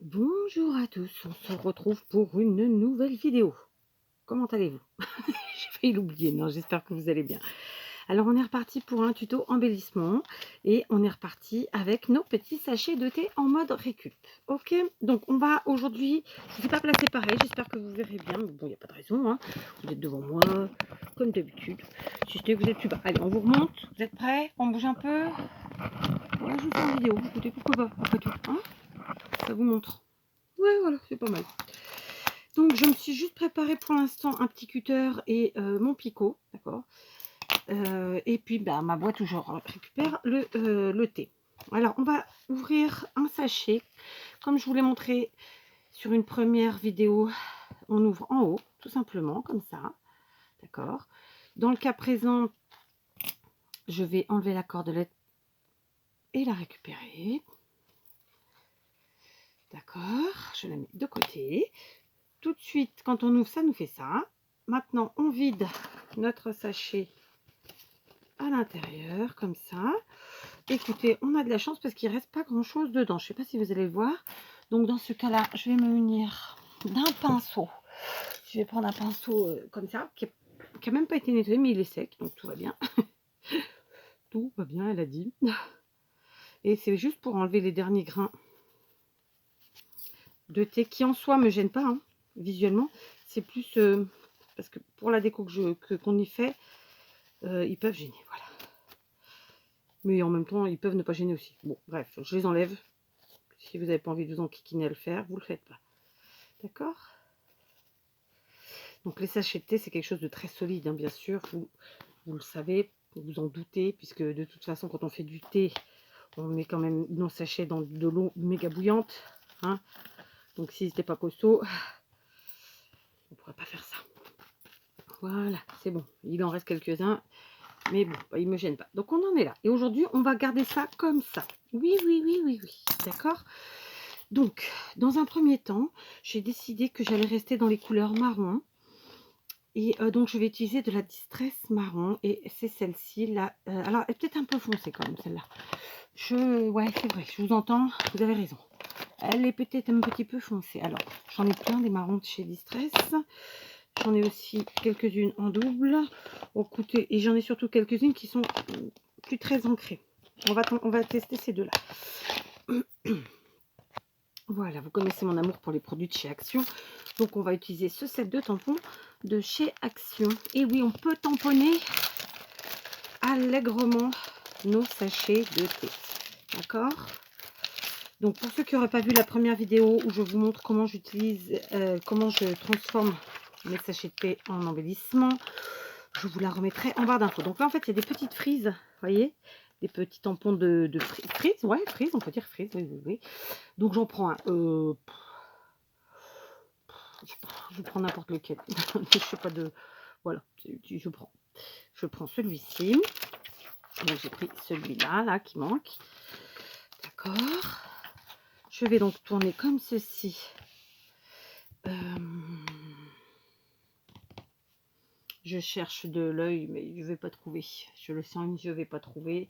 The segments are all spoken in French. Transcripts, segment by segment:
Bonjour à tous, on se retrouve pour une nouvelle vidéo. Comment allez-vous? J'ai failli l'oublier, non, j'espère que vous allez bien. Alors on est reparti pour un tuto embellissement et on est reparti avec nos petits sachets de thé en mode récup. Ok, donc on va aujourd'hui, je ne sais pas placer pareil, j'espère que vous verrez bien, mais bon, il n'y a pas de raison, hein. Vous êtes devant moi, comme d'habitude. Si je vous êtes plus bas. Allez, on vous remonte, vous êtes prêts? On bouge un peu? Voilà, je vous fais une vidéo, écoutez, pourquoi pas, après tout, hein. Ça vous montre. Ouais, voilà, c'est pas mal. Donc, je me suis juste préparé pour l'instant un petit cutter et mon picot, d'accord. Et puis, bah, ma boîte où je récupère le thé. Alors, on va ouvrir un sachet. Comme je vous l'ai montré sur une première vidéo, on ouvre en haut, tout simplement, comme ça, d'accord. Dans le cas présent, je vais enlever la cordelette et la récupérer. D'accord, je la mets de côté. Tout de suite, quand on ouvre, ça nous fait ça. Maintenant, on vide notre sachet à l'intérieur, comme ça. Écoutez, on a de la chance parce qu'il ne reste pas grand-chose dedans. Je ne sais pas si vous allez le voir. Donc, dans ce cas-là, je vais me munir d'un pinceau. Je vais prendre un pinceau comme ça, qui n'a même pas été nettoyé, mais il est sec, donc tout va bien. Tout va bien, elle a dit. Et c'est juste pour enlever les derniers grains de thé qui, en soi, me gênent pas, hein, visuellement. C'est plus parce que pour la déco qu'on y fait, ils peuvent gêner, voilà. Mais en même temps, ils peuvent ne pas gêner aussi. Bon, bref, je les enlève. Si vous n'avez pas envie de vous enquiquiner à le faire, vous ne le faites pas. D'accord? Donc les sachets de thé, c'est quelque chose de très solide, hein, bien sûr. Vous le savez, vous vous en doutez, puisque de toute façon, quand on fait du thé, on met quand même nos sachets dans de l'eau méga bouillante. Hein. Donc si c'était pas costaud, on ne pourrait pas faire ça. Voilà, c'est bon. Il en reste quelques-uns. Mais bon, il ne me gêne pas. Donc on en est là. Et aujourd'hui, on va garder ça comme ça. Oui, oui, oui, oui, oui. D'accord? Donc, dans un premier temps, j'ai décidé que j'allais rester dans les couleurs marron. Et donc, je vais utiliser de la Distress marron. Et c'est celle-ci, là. Alors, elle est peut-être un peu foncée quand même, celle-là. Ouais, c'est vrai, je vous entends. Vous avez raison. Elle est peut-être un petit peu foncée. Alors, j'en ai plein des marrons de chez Distress. J'en ai aussi quelques-unes en double. Écoutez, et j'en ai surtout quelques-unes qui sont plus très ancrées. On va tester ces deux-là. Voilà, vous connaissez mon amour pour les produits de chez Action. Donc, on va utiliser ce set de tampons de chez Action. Et oui, on peut tamponner allègrement nos sachets de thé. D'accord? Donc, pour ceux qui n'auraient pas vu la première vidéo où je vous montre comment j'utilise, comment je transforme mes sachets de thé en embellissement, je vous la remettrai en barre d'infos. Donc là, en fait, il y a des petites frises, vous voyez, des petits tampons de frises, ouais, frises, on peut dire frises, oui, oui, oui. Donc, j'en prends un. Je prends n'importe lequel. Je sais pas de. Voilà, je prends celui-ci. Donc, j'ai pris celui-là, là, qui manque. D'accord. Je vais donc tourner comme ceci. Je cherche de l'œil, mais je ne vais pas trouver. Je le sens, je ne vais pas trouver.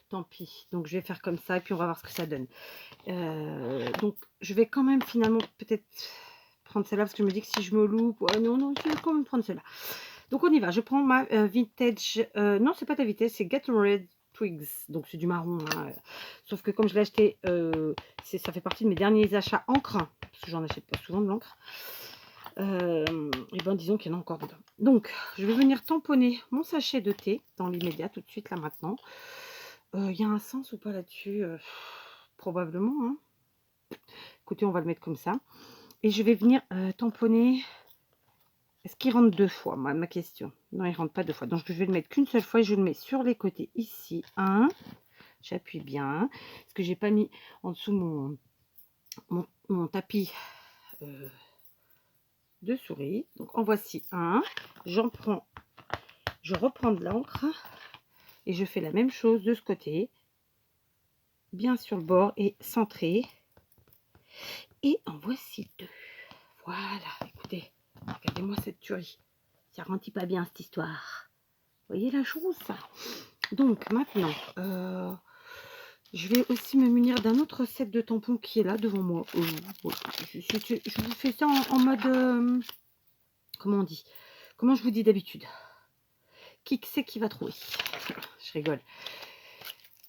Tant pis. Donc, je vais faire comme ça et puis on va voir ce que ça donne. Donc, je vais quand même finalement peut-être prendre celle-là parce que je me dis que si je me loupe... non, je vais quand même prendre celle-là. Donc, on y va. Je prends ma vintage... non, c'est pas ta vintage, c'est Gatorade Twigs. Donc, c'est du marron. Hein. Sauf que comme je l'ai acheté, ça fait partie de mes derniers achats encre. Parce que j'en achète pas souvent de l'encre. Et ben disons qu'il y en a encore dedans. Donc, je vais venir tamponner mon sachet de thé dans l'immédiat, tout de suite, là, maintenant. Il y a un sens ou pas là-dessus probablement. Hein. Écoutez, on va le mettre comme ça. Et je vais venir tamponner. Est-ce qu'il rentre deux fois, ma question? Non, il ne rentre pas deux fois. Donc, je vais le mettre qu'une seule fois et je le mets sur les côtés ici. Un. J'appuie bien. Parce que j'ai pas mis en dessous mon tapis de souris. Donc, en voici un. Je reprends de l'encre et je fais la même chose de ce côté. Bien sur le bord et centré. Et en voici deux. Voilà, écoutez, regardez-moi cette tuerie. Ça rentre pas bien cette histoire. Vous voyez la chose? Donc maintenant, Je vais aussi me munir d'un autre set de tampons qui est là devant moi. Voilà. Je vous fais ça en mode... comment on dit? Comment je vous dis d'habitude? Qui c'est qui va trouver? Je rigole.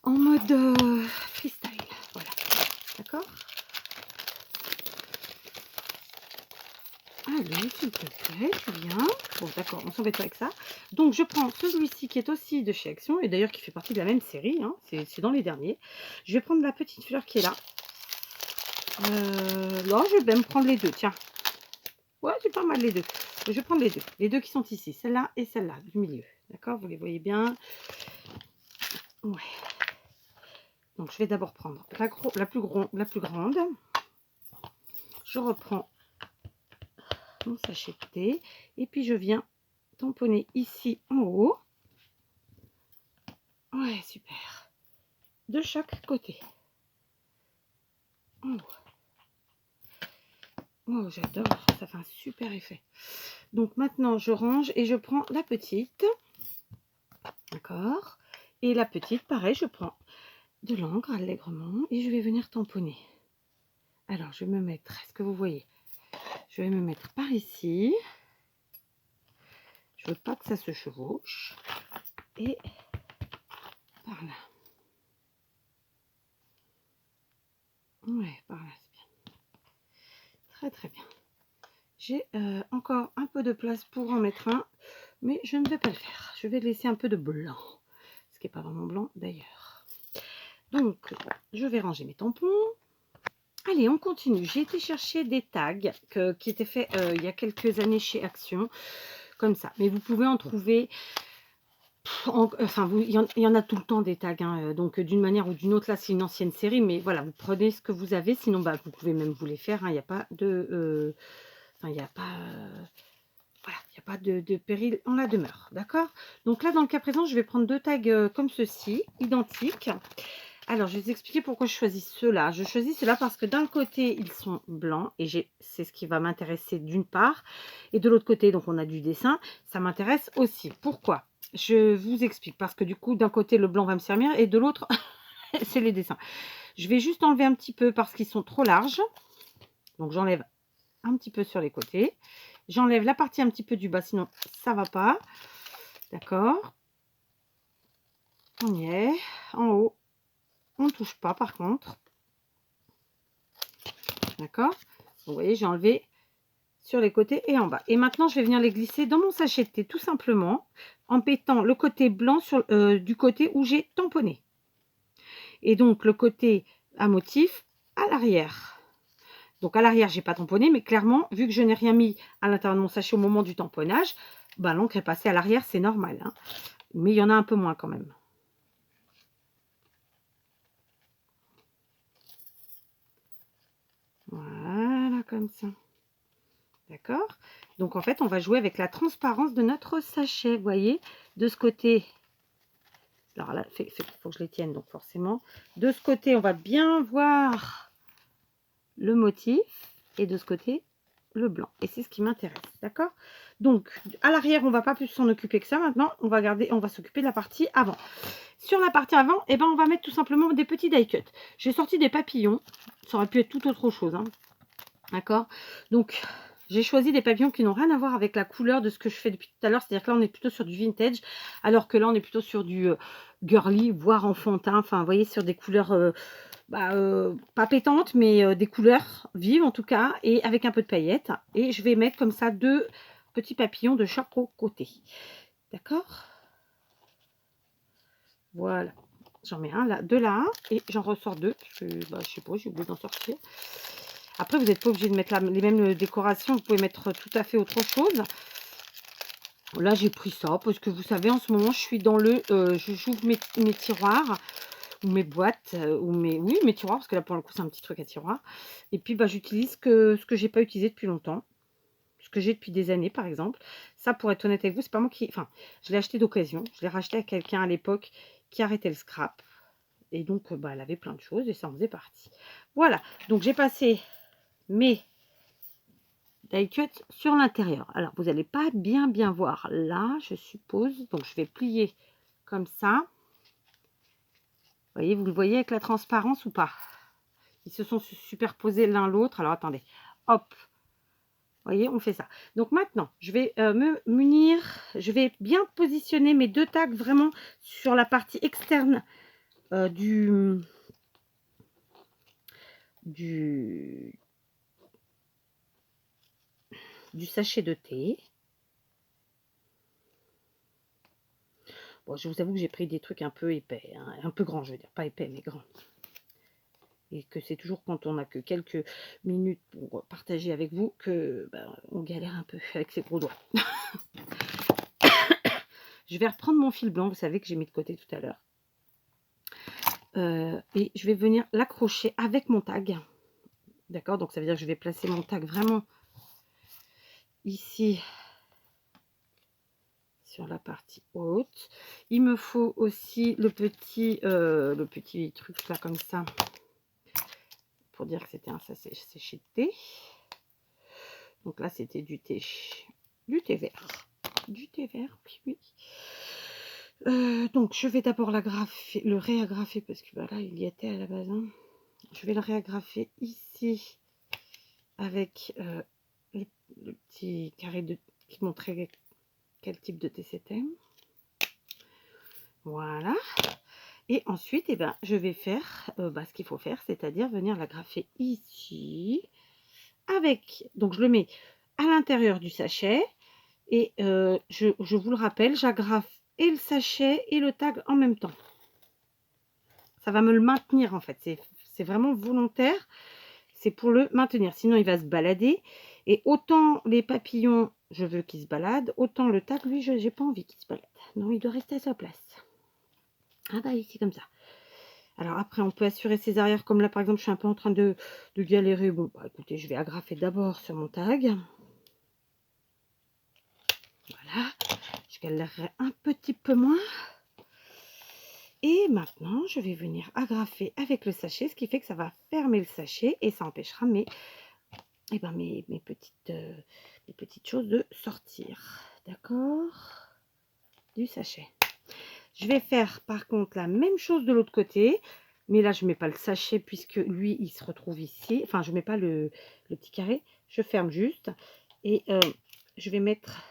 En mode freestyle. Voilà. D'accord? Allez, s'il te plaît, tu viens. Bon, d'accord, on s'embête pas avec ça. Donc, je prends celui-ci qui est aussi de chez Action, et d'ailleurs qui fait partie de la même série, hein, c'est dans les derniers. Je vais prendre la petite fleur qui est là. Là, je vais me prendre les deux, tiens. Ouais, c'est pas mal les deux. Je vais prendre les deux. Les deux qui sont ici, celle-là et celle-là, du milieu. D'accord, vous les voyez bien. Ouais. Donc, je vais d'abord prendre la plus grande. Je reprends mon sachet de thé. Et puis, je viens tamponner ici en haut. Ouais, super. De chaque côté. En haut. Oh, j'adore. Ça fait un super effet. Donc, maintenant, je range et je prends la petite. D'accord. Et la petite, pareil, je prends de l'encre allègrement et je vais venir tamponner. Alors, je vais me mettre, est-ce que vous voyez? Je vais me mettre par ici. Je veux pas que ça se chevauche. Et par là. Ouais, par là, c'est bien. Très, très bien. J'ai encore un peu de place pour en mettre un, mais je ne vais pas le faire. Je vais laisser un peu de blanc, ce qui n'est pas vraiment blanc d'ailleurs. Donc, je vais ranger mes tampons. Allez, on continue. J'ai été chercher des tags qui étaient faits il y a quelques années chez Action, comme ça. Mais vous pouvez en trouver... Enfin, il y en a tout le temps des tags, hein, donc d'une manière ou d'une autre, là c'est une ancienne série, mais voilà, vous prenez ce que vous avez, sinon bah, vous pouvez même vous les faire, il n'y a pas de... Enfin, il n'y a pas... voilà, il n'y a pas de péril en la demeure, d'accord? Donc là, dans le cas présent, je vais prendre deux tags comme ceci, identiques. Alors, je vais vous expliquer pourquoi je choisis ceux-là. Je choisis ceux-là parce que d'un côté, ils sont blancs et c'est ce qui va m'intéresser d'une part. Et de l'autre côté, donc on a du dessin, ça m'intéresse aussi. Pourquoi? Je vous explique. Parce que du coup, d'un côté, le blanc va me servir et de l'autre, c'est les dessins. Je vais juste enlever un petit peu parce qu'ils sont trop larges. Donc, j'enlève un petit peu sur les côtés. J'enlève la partie un petit peu du bas, sinon ça va pas. D'accord. On y est. En haut, on ne touche pas par contre. D'accord. Vous voyez, j'ai enlevé sur les côtés et en bas. Et maintenant, je vais venir les glisser dans mon sachet de thé, tout simplement, en pétant le côté blanc sur, du côté où j'ai tamponné. Et donc, le côté à motif à l'arrière. Donc, à l'arrière, j'ai pas tamponné, mais clairement, vu que je n'ai rien mis à l'intérieur de mon sachet au moment du tamponnage, bah, l'encre est passée à l'arrière, c'est normal, hein. Mais il y en a un peu moins quand même. Voilà, comme ça. D'accord? Donc, en fait, on va jouer avec la transparence de notre sachet. Vous voyez, de ce côté, alors là, il faut que je les tienne, donc forcément. De ce côté, on va bien voir le motif. Et de ce côté, le blanc. Et c'est ce qui m'intéresse. D'accord? Donc, à l'arrière, on ne va pas plus s'en occuper que ça. Maintenant, on va s'occuper de la partie avant. Sur la partie avant, eh ben, on va mettre tout simplement des petits die cuts. J'ai sorti des papillons. Ça aurait pu être tout autre chose, hein. D'accord? Donc, j'ai choisi des papillons qui n'ont rien à voir avec la couleur de ce que je fais depuis tout à l'heure. C'est-à-dire que là, on est plutôt sur du vintage, alors que là, on est plutôt sur du girly, voire enfantin. Enfin, vous voyez, sur des couleurs pas pétantes, mais des couleurs vives en tout cas, et avec un peu de paillettes. Et je vais mettre comme ça deux petits papillons de chaque côté. D'accord? Voilà. J'en mets un là, deux là, et j'en ressors deux. Je sais pas, j'ai oublié d'en sortir. Après, vous n'êtes pas obligé de mettre les mêmes décorations. Vous pouvez mettre tout à fait autre chose. Là, j'ai pris ça parce que vous savez, en ce moment, je suis dans le... j'ouvre mes tiroirs ou mes boîtes ou mes tiroirs, parce que là, pour le coup, c'est un petit truc à tiroir. Et puis, bah, j'utilise ce que j'ai pas utilisé depuis longtemps. Ce que j'ai depuis des années, par exemple. Ça, pour être honnête avec vous, c'est pas moi qui... Enfin, je l'ai acheté d'occasion. Je l'ai racheté à quelqu'un à l'époque qui arrêtait le scrap. Et donc, bah, elle avait plein de choses et ça en faisait partie. Voilà. Donc, j'ai passé mes die cut sur l'intérieur. Alors, vous n'allez pas bien voir là, je suppose. Donc, je vais plier comme ça. Voyez, vous le voyez avec la transparence ou pas? Ils se sont superposés l'un l'autre. Alors attendez, hop, vous voyez, on fait ça. Donc maintenant, je vais me munir, je vais bien positionner mes 2 tags vraiment sur la partie externe du du sachet de thé. Bon, je vous avoue que j'ai pris des trucs un peu épais, hein, un peu grands, je veux dire, pas épais, mais grands. Et que c'est toujours quand on n'a que quelques minutes pour partager avec vous que ben, on galère un peu avec ses gros doigts. Je vais reprendre mon fil blanc, vous savez, que j'ai mis de côté tout à l'heure. Et je vais venir l'accrocher avec mon tag. D'accord? Donc ça veut dire que je vais placer mon tag vraiment ici sur la partie haute. Il me faut aussi le petit truc là comme ça pour dire que c'était un sachet de thé. Donc là c'était du thé vert. Du thé vert, oui, oui. Donc je vais d'abord le réagrafer parce que bah, là il y était à la base. Hein. Je vais le réagrafer ici avec le petit carré qui montrait quel type de thé c'était. Voilà. Et ensuite, eh ben, je vais faire ce qu'il faut faire, c'est-à-dire venir l'agrafer ici avec. Donc je le mets à l'intérieur du sachet et je vous le rappelle, j'agrafe et le sachet et le tag en même temps. Ça va me le maintenir en fait. C'est vraiment volontaire. C'est pour le maintenir. Sinon, il va se balader. Et autant les papillons, je veux qu'ils se baladent, autant le tag, lui, je n'ai pas envie qu'il se balade. Non, il doit rester à sa place. Ah bah ici, comme ça. Alors après, on peut assurer ses arrières. Comme là, par exemple, je suis un peu en train de galérer. Bon, bah, écoutez, je vais agrafer d'abord sur mon tag. Voilà. Je galérerai un petit peu moins. Et maintenant, je vais venir agrafer avec le sachet, ce qui fait que ça va fermer le sachet et ça empêchera mes petites choses de sortir. D'accord? Du sachet. Je vais faire par contre la même chose de l'autre côté. Mais là, je ne mets pas le sachet puisque lui, il se retrouve ici. Enfin, je ne mets pas le petit carré. Je ferme juste. Et je vais mettre...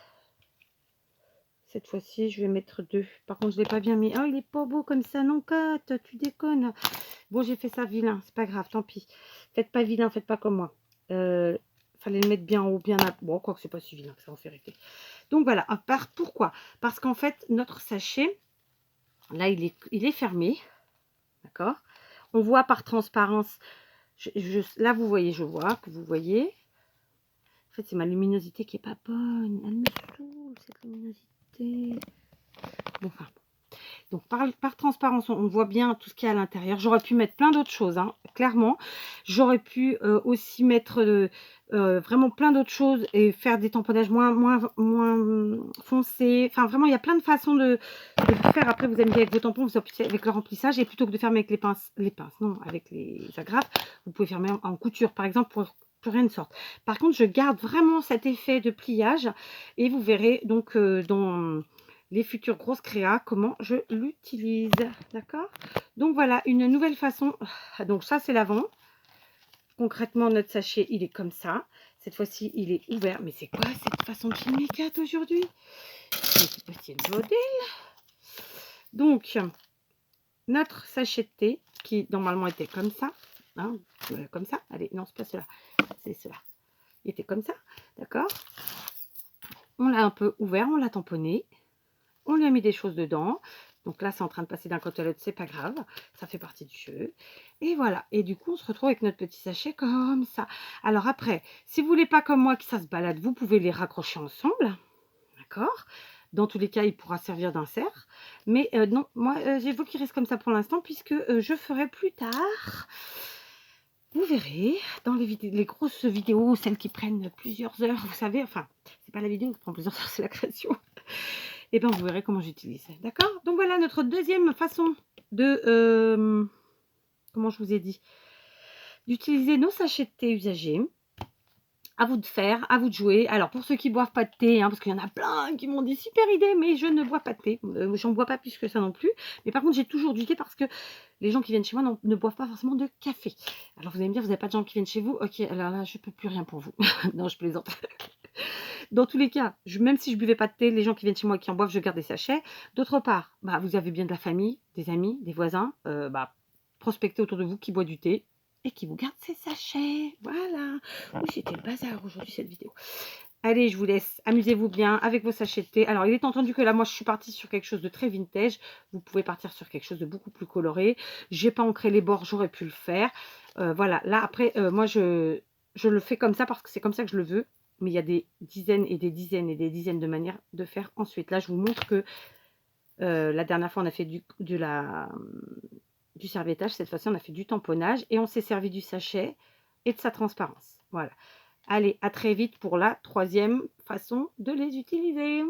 Cette fois-ci, je vais mettre 2. Par contre, je ne l'ai pas bien mis. Oh, il est pas beau comme ça. Non, Kat, tu déconnes. Bon, j'ai fait ça vilain. C'est pas grave, tant pis. Faites pas vilain, faites pas comme moi. Fallait le mettre bien haut, bien à... Bon, quoi que c'est pas si vilain que ça en vérité. Donc voilà. Pourquoi? Parce qu'en fait, notre sachet, là, il est fermé. D'accord? On voit par transparence. Là, vous voyez, je vois que vous voyez. En fait, c'est ma luminosité qui est pas bonne. Elle me saoule, cette luminosité. Bon, enfin. Donc, par transparence, on voit bien tout ce qu'il y a à l'intérieur. J'aurais pu mettre plein d'autres choses, hein, clairement. J'aurais pu aussi mettre vraiment plein d'autres choses et faire des tamponnages moins foncés. Enfin, vraiment, il y a plein de façons de faire. Après, vous aimez avec vos tampons, vous appliquez avec le remplissage. Et plutôt que de fermer avec les pinces, non, avec les agrafes, vous pouvez fermer en couture, par exemple, pour rien ne sorte. Par contre, je garde vraiment cet effet de pliage et vous verrez donc dans les futures grosses créas, comment je l'utilise. D'accord? Donc voilà, une nouvelle façon. Donc ça, c'est l'avant. Concrètement, notre sachet, il est comme ça. Cette fois-ci, il est ouvert. Mais c'est quoi cette façon de filmer, Kat, aujourd'hui? C'est pas si le modèle. Donc, notre sachet de thé, qui normalement était comme ça. Hein, comme ça. Allez, non, c'est pas cela. C'est cela. Il était comme ça. D'accord? On l'a un peu ouvert, on l'a tamponné. On lui a mis des choses dedans. Donc là, c'est en train de passer d'un côté à l'autre, c'est pas grave. Ça fait partie du jeu. Et voilà. Et du coup, on se retrouve avec notre petit sachet comme ça. Alors après, si vous voulez pas comme moi que ça se balade, vous pouvez les raccrocher ensemble. D'accord? Dans tous les cas, il pourra servir d'insert. Mais non, moi, j'évoque qu'il reste comme ça pour l'instant, puisque je ferai plus tard. Vous verrez, dans les grosses vidéos, celles qui prennent plusieurs heures, vous savez, enfin, c'est pas la vidéo qui prend plusieurs heures, c'est la création. Et bien, vous verrez comment j'utilise. D'accord? Donc, voilà notre deuxième façon de... comment je vous ai dit? D'utiliser nos sachets de thé usagés. À vous de faire, à vous de jouer. Alors, pour ceux qui ne boivent pas de thé, hein, parce qu'il y en a plein qui m'ont dit super idée, mais je ne bois pas de thé. J'en bois pas plus que ça non plus. Mais par contre, j'ai toujours du thé parce que les gens qui viennent chez moi ne boivent pas forcément de café. Alors vous allez me dire, vous n'avez pas de gens qui viennent chez vous? Ok, alors là, je ne peux plus rien pour vous. Non, je plaisante. Dans tous les cas, même si je buvais pas de thé, les gens qui viennent chez moi et qui en boivent, je garde des sachets. D'autre part, bah, vous avez bien de la famille, des amis, des voisins, bah, prospectez autour de vous qui boit du thé et qui vous garde ses sachets. Voilà. Oui, c'était le bazar aujourd'hui cette vidéo. Allez, je vous laisse. Amusez-vous bien avec vos sachets de thé. Alors, il est entendu que là, moi, je suis partie sur quelque chose de très vintage. Vous pouvez partir sur quelque chose de beaucoup plus coloré. J'ai pas ancré les bords, j'aurais pu le faire. Voilà. Là, après, moi, je le fais comme ça parce que c'est comme ça que je le veux. Mais il y a des dizaines et des dizaines et des dizaines de manières de faire ensuite. Là, je vous montre que la dernière fois, on a fait du serviettage. Cette fois-ci, on a fait du tamponnage et on s'est servi du sachet et de sa transparence. Voilà. Allez, à très vite pour la troisième façon de les utiliser.